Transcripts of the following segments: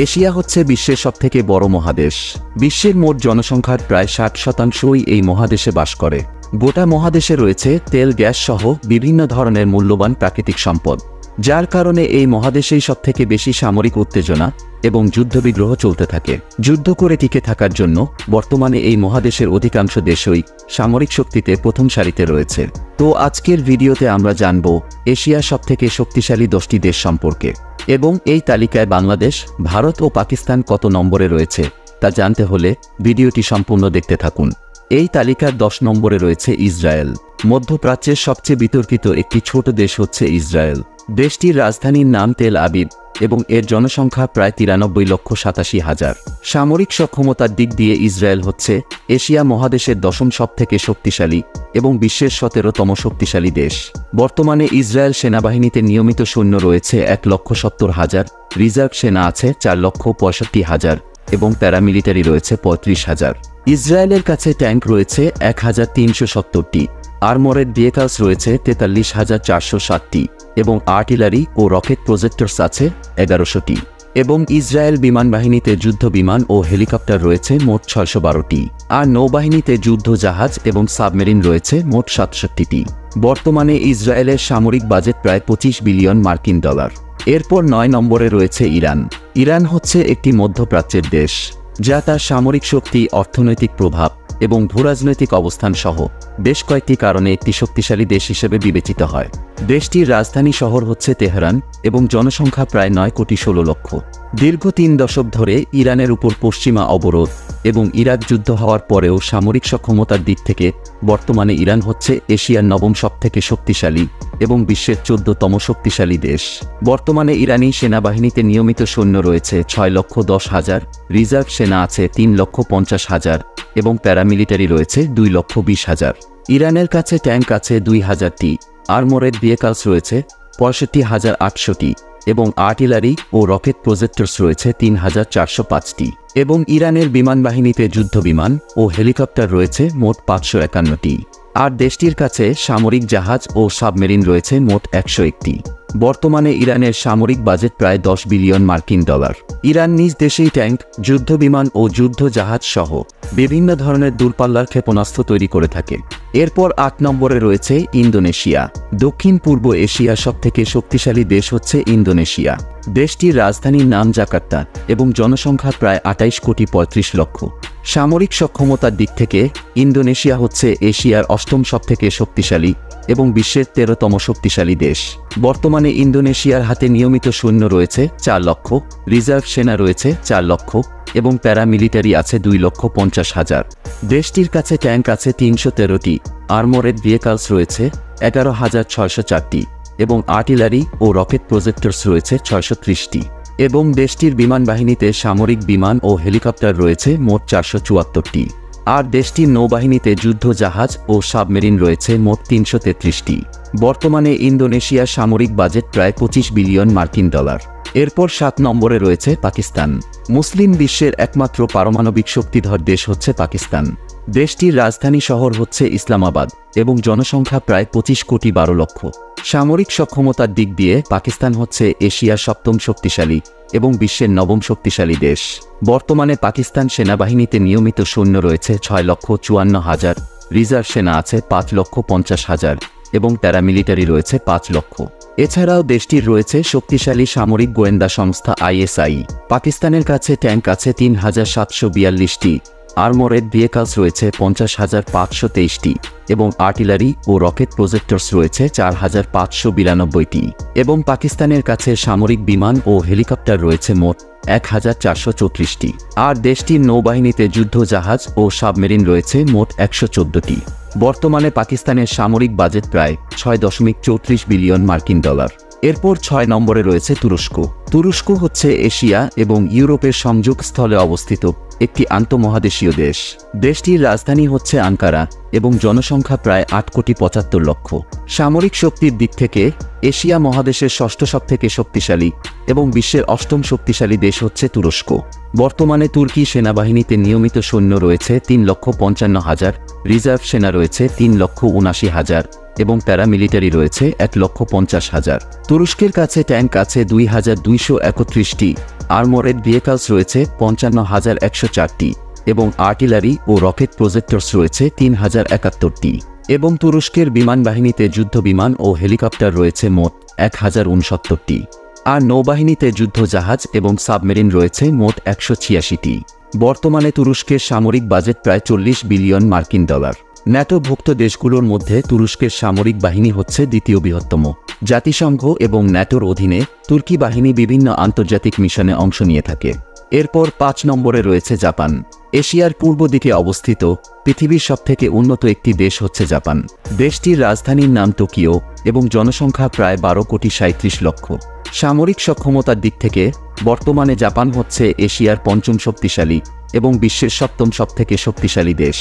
Asia হচ্ছে বিশ্বের সবথেকে বড় মহাদেশ। বিশ্বের মোট জনসংখ্যার প্রায় 60% এই মহাদেশে বাস করে। গোটা মহাদেশে রয়েছে তেল, গ্যাস সহ বিভিন্ন ধরনের মূল্যবান প্রাকৃতিক সম্পদ, যার কারণে এই মহাদেশেই সবথেকে বেশি সামরিক উত্তেজনা এবং যুদ্ধবিগ্রহ চলতে থাকে। যুদ্ধ করে টিকে থাকার জন্য বর্তমানে এই মহাদেশের অধিকাংশ দেশই সামরিক শক্তিতে প্রথম সারিতে রয়েছে। তো আজকের ভিডিওতে আমরা জানব এশিয়ার সবথেকে শক্তিশালী 10টি দেশ সম্পর্কে, এবং এই তালিকায় বাংলাদেশ, ভারত ও পাকিস্তান কত নম্বরে রয়েছে তা জানতে হলে ভিডিওটি সম্পূর্ণ দেখতে থাকুন। এই তালিকার 10 নম্বরে রয়েছে ইসরায়েল। মধ্যপ্রাচ্যের সবচেয়ে বিতর্কিত একটি ছোট দেশ হচ্ছে ইসরায়েল। দেশটির রাজধানীর নাম তেল আবিব এবং এর জনসংখ্যা প্রায় 93,87,000। সামরিক সক্ষমতার দিক দিয়ে ইসরায়েল হচ্ছে এশিয়া মহাদেশের 10ম সবথেকে শক্তিশালী এবং বিশ্বের 17তম শক্তিশালী দেশ। বর্তমানে ইসরায়েল সেনাবাহিনীতে নিয়মিত সৈন্য রয়েছে 1,70,000, রিজার্ভ সেনা আছে 4,65,000 এবং প্যারামিলিটারি রয়েছে 35,000। ইসরায়েলের কাছে ট্যাঙ্ক রয়েছে 1,370টি, আর্মরেড ভেহিকলস রয়েছে 43,407টি এবং আর্টিলারি ও রকেট প্রজেক্টরস আছে 1100টি। এবং ইসরায়েল বিমান বাহিনীতে যুদ্ধ বিমান ও হেলিকপ্টার রয়েছে মোট 612টি, আর নৌবাহিনীতে যুদ্ধ জাহাজ এবং সাবমেরিন রয়েছে মোট 67টি। বর্তমানে ইসরায়েলের সামরিক বাজেট প্রায় 25 বিলিয়ন মার্কিন ডলার। এরপর 9 নম্বরে রয়েছে ইরান। ইরান হচ্ছে একটি মধ্যপ্রাচ্যের দেশ, যা তার সামরিক শক্তি, অর্থনৈতিক প্রভাব এবং ভূরাজনৈতিক অবস্থান সহ বেশ কয়েকটি কারণে একটি শক্তিশালী দেশ হিসেবে বিবেচিত হয়। দেশটির রাজধানী শহর হচ্ছে তেহরান এবং জনসংখ্যা প্রায় 9,16,00,000। দীর্ঘ 3 দশক ধরে ইরানের উপর পশ্চিমা অবরোধ এবং ইরাক যুদ্ধ হওয়ার পরেও সামরিক সক্ষমতার দিক থেকে বর্তমানে ইরান হচ্ছে এশিয়ার 9ম সবথেকে শক্তিশালী এবং বিশ্বের 14তম শক্তিশালী দেশ। বর্তমানে ইরানি সেনাবাহিনীতে নিয়মিত সৈন্য রয়েছে 6,10,000, রিজার্ভ সেনা আছে 3,50,000 এবং প্যারামিলিটারি রয়েছে 2,20,000। ইরানের কাছে ট্যাঙ্ক আছে 2,000টি, আর্মরেড ভেহিকলস রয়েছে 65,800টি এবং আর্টিলারি ও রকেট প্রজেক্টরস রয়েছে 3,405টি। এবং ইরানের বিমান বাহিনীতে যুদ্ধ বিমান ও হেলিকপ্টার রয়েছে মোট 551টি, আর দেশটির কাছে সামরিক জাহাজ ও সাবমেরিন রয়েছে মোট 101টি। বর্তমানে ইরানের সামরিক বাজেট প্রায় 10 বিলিয়ন মার্কিন ডলার। ইরান নিজ দেশেই ট্যাঙ্ক, যুদ্ধ বিমান ও যুদ্ধ জাহাজ সহ বিভিন্ন ধরনের দূরপাল্লার ক্ষেপণাস্ত্র তৈরি করে থাকে। এরপর 8 নম্বরে রয়েছে ইন্দোনেশিয়া। দক্ষিণ পূর্ব এশিয়ার সবথেকে শক্তিশালী দেশ হচ্ছে ইন্দোনেশিয়া। দেশটির রাজধানীর নাম জাকার্তা এবং জনসংখ্যা প্রায় 28,35,00,000। সামরিক সক্ষমতার দিক থেকে ইন্দোনেশিয়া হচ্ছে এশিয়ার 8ম সবথেকে শক্তিশালী এবং বিশ্বের 13তম শক্তিশালী দেশ। বর্তমানে ইন্দোনেশিয়ার হাতে নিয়মিত সৈন্য রয়েছে 4 লক্ষ, রিজার্ভ সেনা রয়েছে 4 লক্ষ এবং প্যারামিলিটারি আছে 2,50,000। দেশটির কাছে ট্যাঙ্ক আছে 313টি, আর্মরেড ভেহিকলস রয়েছে 11,604টি এবং আর্টিলারি ও রকেট প্রজেক্টরস রয়েছে 630টি। এবং দেশটির বিমান বাহিনীতে সামরিক বিমান ও হেলিকপ্টার রয়েছে মোট 474টি, আর দেশটির নৌবাহিনীতে যুদ্ধ জাহাজ ও সাবমেরিন রয়েছে মোট 333টি। বর্তমানে ইন্দোনেশিয়ার সামরিক বাজেট প্রায় 25 বিলিয়ন মার্কিন ডলার। এরপর 7 নম্বরে রয়েছে পাকিস্তান। মুসলিম বিশ্বের একমাত্র পারমাণবিক শক্তিধর দেশ হচ্ছে পাকিস্তান। দেশটির রাজধানী শহর হচ্ছে ইসলামাবাদ এবং জনসংখ্যা প্রায় 25,12,00,000। সামরিক সক্ষমতার দিক দিয়ে পাকিস্তান হচ্ছে এশিয়ার 7ম শক্তিশালী এবং বিশ্বের 9ম শক্তিশালী দেশ। বর্তমানে পাকিস্তান সেনাবাহিনীতে নিয়মিত সৈন্য রয়েছে 6,54,000, রিজার্ভ সেনা আছে 5,50,000 এবং প্যারামিলিটারি রয়েছে 5 লক্ষ। এছাড়াও দেশটির রয়েছে শক্তিশালী সামরিক গোয়েন্দা সংস্থা ISI। পাকিস্তানের কাছে ট্যাঙ্ক আছে 3,742টি, আর্মরেড ভেহিকলস রয়েছে 50,523টি এবং আর্টিলারি ও রকেট প্রজেক্টরস রয়েছে 4,592টি। এবং পাকিস্তানের কাছে সামরিক বিমান ও হেলিকপ্টার রয়েছে মোট 1,434টি, আর দেশটির নৌবাহিনীতে যুদ্ধ জাহাজ ও সাবমেরিন রয়েছে মোট 114টি। বর্তমানে পাকিস্তানের সামরিক বাজেট প্রায় 6.34 বিলিয়ন মার্কিন ডলার। এরপর 6 নম্বরে রয়েছে তুরস্ক। তুরস্ক হচ্ছে এশিয়া এবং ইউরোপের সংযোগস্থলে অবস্থিত একটি আন্তঃমহাদেশীয় দেশ। দেশটির রাজধানী হচ্ছে আঙ্কারা এবং জনসংখ্যা প্রায় 8,75,00,000। সামরিক শক্তির দিক থেকে এশিয়া মহাদেশের 6ষ্ঠ সবথেকে শক্তিশালী এবং বিশ্বের 8ম শক্তিশালী দেশ হচ্ছে তুরস্ক। বর্তমানে তুর্কি সেনাবাহিনীতে নিয়মিত সৈন্য রয়েছে 3,55,000, রিজার্ভ সেনা রয়েছে 3,79,000 এবং প্যারামিলিটারি রয়েছে 1,50,000। তুরস্কের কাছে ট্যাঙ্ক আছে 2,231টি, আর্মোরেড ভেহিকলস রয়েছে 55,104টি এবং আর্টিলারি ও রকেট প্রজেক্টরস রয়েছে 3,071টি। এবং তুরস্কের বিমান বাহিনীতে যুদ্ধ বিমান ও হেলিকপ্টার রয়েছে মোট 1,069টি। আর নৌবাহিনীতে যুদ্ধ জাহাজ এবং সাবমেরিন রয়েছে মোট 186টি। বর্তমানে তুরস্কের সামরিক বাজেট প্রায় 40 বিলিয়ন মার্কিন ডলার। ন্যাটোভুক্ত দেশগুলোর মধ্যে তুরস্কের সামরিক বাহিনী হচ্ছে দ্বিতীয় বৃহত্তম। জাতিসংঘ এবং ন্যাটোর অধীনে তুর্কি বাহিনী বিভিন্ন আন্তর্জাতিক মিশনে অংশ নিয়ে থাকে। এরপর 5 নম্বরে রয়েছে জাপান। এশিয়ার পূর্ব দিকে অবস্থিত পৃথিবীর সবথেকে উন্নত একটি দেশ হচ্ছে জাপান। দেশটির রাজধানীর নাম টোকিও এবং জনসংখ্যা প্রায় 12,37,00,000। সামরিক সক্ষমতার দিক থেকে বর্তমানে জাপান হচ্ছে এশিয়ার 5ম শক্তিশালী এবং বিশ্বের 7ম সবথেকে শক্তিশালী দেশ।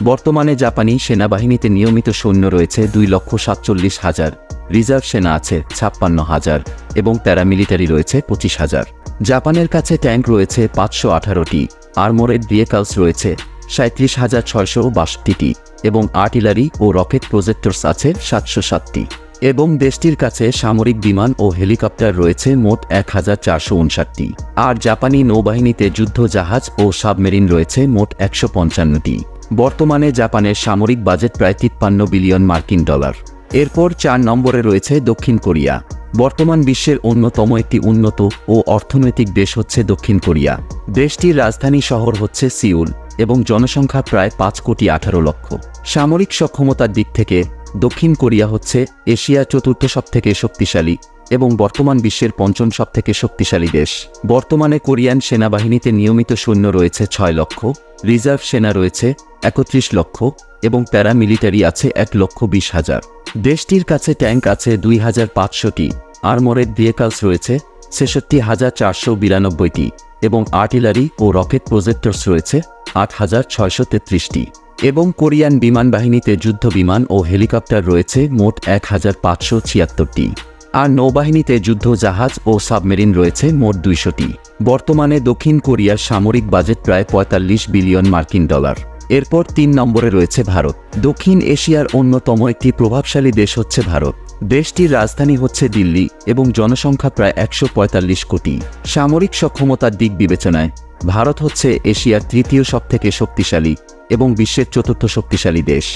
বর্তমানে জাপানি সেনাবাহিনীতে নিয়মিত সৈন্য রয়েছে 2,47,000, রিজার্ভ সেনা আছে 56,000 এবং প্যারামিলিটারি রয়েছে 25,000। জাপানের কাছে ট্যাঙ্ক রয়েছে 518টি, আর্মোরেড ভেহিকলস রয়েছে 37,662টি এবং আর্টিলারি ও রকেট প্রজেক্টরস আছে 707টি। এবং দেশটির কাছে সামরিক বিমান ও হেলিকপ্টার রয়েছে মোট 1,459টি। আর জাপানি নৌবাহিনীতে যুদ্ধ জাহাজ ও সাবমেরিন রয়েছে মোট 155টি। বর্তমানে জাপানের সামরিক বাজেট প্রায় 53 বিলিয়ন মার্কিন ডলার। এরপর 4 নম্বরে রয়েছে দক্ষিণ কোরিয়া। বর্তমান বিশ্বের অন্যতম একটি উন্নত ও অর্থনৈতিক দেশ হচ্ছে দক্ষিণ কোরিয়া। দেশটির রাজধানী শহর হচ্ছে সিউল এবং জনসংখ্যা প্রায় 5,18,00,000। সামরিক সক্ষমতার দিক থেকে দক্ষিণ কোরিয়া হচ্ছে এশিয়া 4র্থ সবথেকে শক্তিশালী এবং বর্তমান বিশ্বের 5ম সবথেকে শক্তিশালী দেশ। বর্তমানে কোরিয়ান সেনাবাহিনীতে নিয়মিত সৈন্য রয়েছে 6 লক্ষ, রিজার্ভ সেনা রয়েছে 31 লক্ষ এবং প্যারামিলিটারি আছে 1,20,000। দেশটির কাছে ট্যাঙ্ক আছে 2,500টি, আর্মোরেড ভেহিকলস রয়েছে 66,492টি এবং আর্টিলারি ও রকেট প্রজেক্টরস রয়েছে 8,633টি। এবং কোরিয়ান বিমান বাহিনীতে যুদ্ধ বিমান ও হেলিকপ্টার রয়েছে মোট 1,576টি। আর নৌবাহিনীতে যুদ্ধ জাহাজ ও সাবমেরিন রয়েছে মোট 200টি। বর্তমানে দক্ষিণ কোরিয়ার সামরিক বাজেট প্রায় 45 বিলিয়ন মার্কিন ডলার। এরপর 3 নম্বরে রয়েছে ভারত। দক্ষিণ এশিয়ার অন্যতম একটি প্রভাবশালী দেশ হচ্ছে ভারত। দেশটির রাজধানী হচ্ছে দিল্লি এবং জনসংখ্যা প্রায় 145 কোটি। সামরিক সক্ষমতার দিক বিবেচনায় ভারত হচ্ছে এশিয়ার 3য় সবথেকে শক্তিশালী এবং বিশ্বের 4র্থ শক্তিশালী দেশ।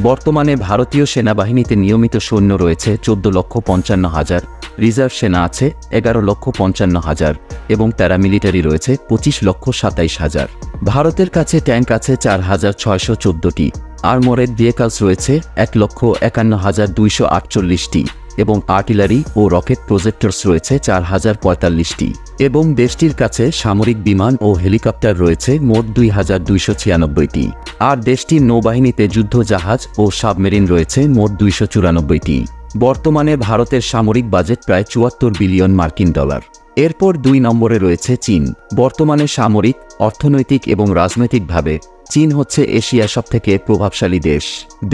বর্তমানে ভারতীয় সেনাবাহিনীতে নিয়মিত সৈন্য রয়েছে 14,55,000, রিজার্ভ সেনা আছে 11,55,000 এবং প্যারামিলিটারি রয়েছে 25,27,000। ভারতের কাছে ট্যাঙ্ক আছে 4,614টি, আর্মোরেড ভেহিকলস রয়েছে 1,51,248টি এবং আর্টিলারি ও রকেট প্রজেক্টরস রয়েছে 4,045টি। এবং দেশটির কাছে সামরিক বিমান ও হেলিকপ্টার রয়েছে মোট 2,296টি। আর দেশটির নৌবাহিনীতে যুদ্ধ জাহাজ ও সাবমেরিন রয়েছে মোট 294টি। বর্তমানে ভারতের সামরিক বাজেট প্রায় 74 বিলিয়ন মার্কিন ডলার। এরপর 2 নম্বরে রয়েছে চীন। বর্তমানে সামরিক, অর্থনৈতিক এবং রাজনৈতিকভাবে চীন হচ্ছে এশিয়ার সবথেকে প্রভাবশালী দেশ।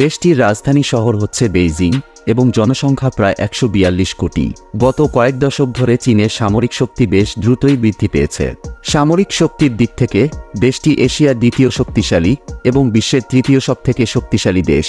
দেশটির রাজধানী শহর হচ্ছে বেইজিং এবং জনসংখ্যা প্রায় 142 কোটি। গত কয়েক দশক ধরে চীনের সামরিক শক্তি বেশ দ্রুতই বৃদ্ধি পেয়েছে। সামরিক শক্তির দিক থেকে দেশটি এশিয়ার 2য় শক্তিশালী এবং বিশ্বের 3য় সবথেকে শক্তিশালী দেশ।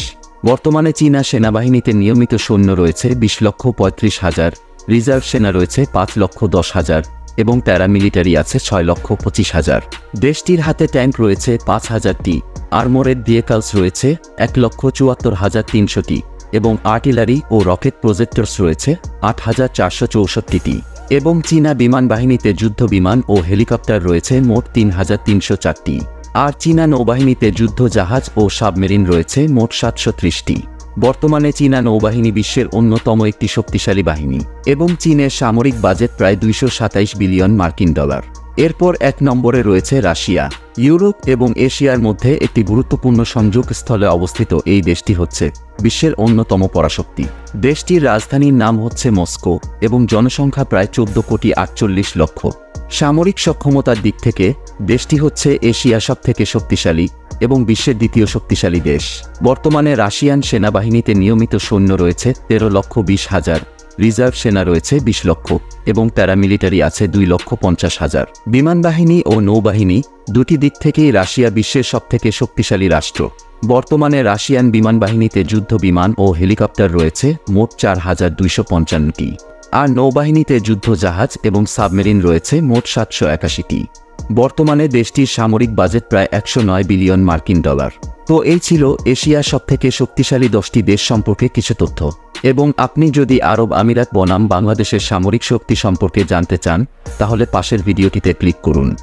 বর্তমানে চীনা সেনাবাহিনীতে নিয়মিত সৈন্য রয়েছে 20,35,000, রিজার্ভ সেনা রয়েছে 5,10,000 এবং প্যারামিলিটারি আছে 6,25,000। দেশটির হাতে ট্যাঙ্ক রয়েছে 5,000টি, আর্মোরেড ভেহিকলস রয়েছে 1,74,300টি এবং আর্টিলারি ও রকেট প্রজেক্টরস রয়েছে 8,464টি। এবং চীনা বিমান বাহিনীতে যুদ্ধ বিমান ও হেলিকপ্টার রয়েছে মোট 3,304টি। আর চীনা নৌবাহিনীতে যুদ্ধ জাহাজ ও সাবমেরিন রয়েছে মোট 730টি। বর্তমানে চীনা নৌবাহিনী বিশ্বের অন্যতম একটি শক্তিশালী বাহিনী এবং চীনের সামরিক বাজেট প্রায় 227 বিলিয়ন মার্কিন ডলার। এরপর 1 নম্বরে রয়েছে রাশিয়া। ইউরোপ এবং এশিয়ার মধ্যে একটি গুরুত্বপূর্ণ সংযোগস্থলে অবস্থিত এই দেশটি হচ্ছে বিশ্বের অন্যতম পরাশক্তি। দেশটির রাজধানীর নাম হচ্ছে মস্কো এবং জনসংখ্যা প্রায় 14,48,00,000। সামরিক সক্ষমতার দিক থেকে দেশটি হচ্ছে এশিয়া সবথেকে শক্তিশালী এবং বিশ্বের 2য় শক্তিশালী দেশ। বর্তমানে রাশিয়ান সেনাবাহিনীতে নিয়মিত সৈন্য রয়েছে 13,20,000, রিজার্ভ সেনা রয়েছে 20 লক্ষ এবং প্যারামিলিটারি আছে 2,50,000। বিমান বাহিনী ও নৌবাহিনী দুটি দিক থেকেই রাশিয়া বিশ্বের সবথেকে শক্তিশালী রাষ্ট্র। বর্তমানে রাশিয়ান বিমান বাহিনীতে যুদ্ধ বিমান ও হেলিকপ্টার রয়েছে মোট 4255টি, আর নৌবাহিনীতে যুদ্ধ জাহাজ এবং সাবমেরিন রয়েছে মোট 781টি। বর্তমানে দেশটির সামরিক বাজেট প্রায় 109 বিলিয়ন মার্কিন ডলার। তো এই ছিল এশিয়ার সবথেকে শক্তিশালী 10টি দেশ সম্পর্কে কিছু তথ্য। এবং আপনি যদি আরব আমিরাত বনাম বাংলাদেশের সামরিক শক্তি সম্পর্কে জানতে চান, তাহলে পাশের ভিডিওটিতে ক্লিক করুন।